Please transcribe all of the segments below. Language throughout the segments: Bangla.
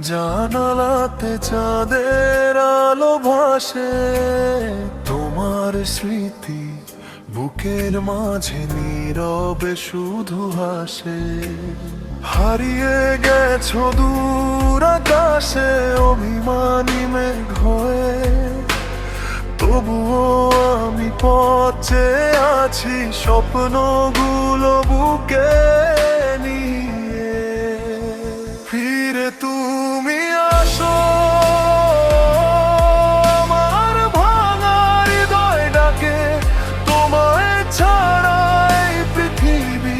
জানালাতে চাঁদের আলো ভাসে, তোমার স্মৃতি বুকের মাঝে নীরবে শুধু হাসে। হারিয়ে গেছো দূর আকাশে অভিমানী মেঘ হয়ে, তবুও আমি পথ চেয়ে আছি স্বপ্নগুলো বুকে নিয়ে। ফিরে তুমি আসো, আমার ভাঙা হৃদয় ডাকে, তোমায় ছাড়া এই পৃথিবী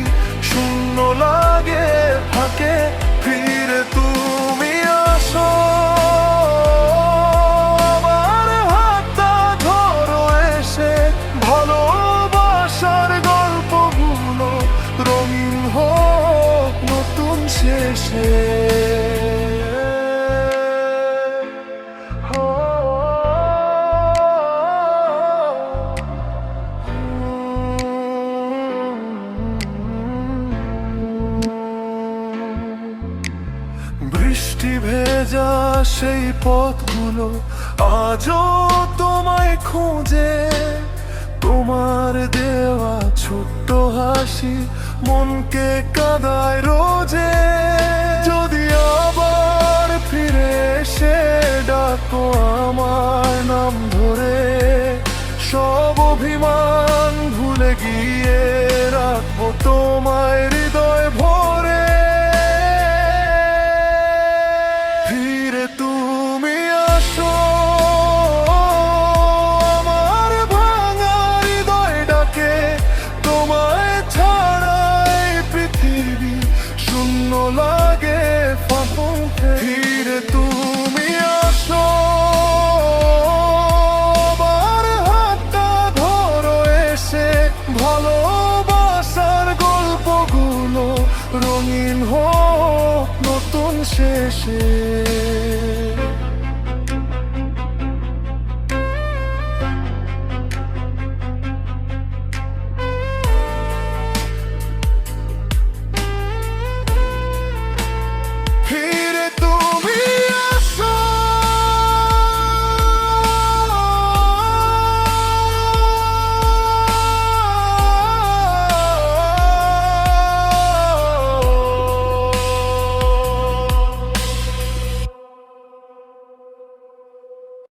শূন্য লাগে ফাঁকে। ফিরে তুমি আসো, আমার হাতটা ধরো এসে, ভালোবাসার গল্পগুলো রঙিন হোক নতুন শেষে। বৃষ্টি ভেজা সেই পথগুলো আজও তোমায় খুঁজে, তোমার দেওয়া ছোট্ট হাসি মনকে কাঁদায় রোজে। যদি আবার ফিরে এসে ডাকো আমার নাম ধরে, সব অভিমান ভুলে গিয়ে রাখবো তোমায় হৃদয় ভরে। ফিরে তুমি আসো, আমার ভাঙা হৃদয় ডাকে, তোমায় ছাড়া এই পৃথিবী শূন্য লাগে ফাঁকে। ফিরে তুমি আসো, আমার হাতটা ধরো এসে, ভালোবাসার গল্পগুলো রঙিন হোক নতুন শেষে।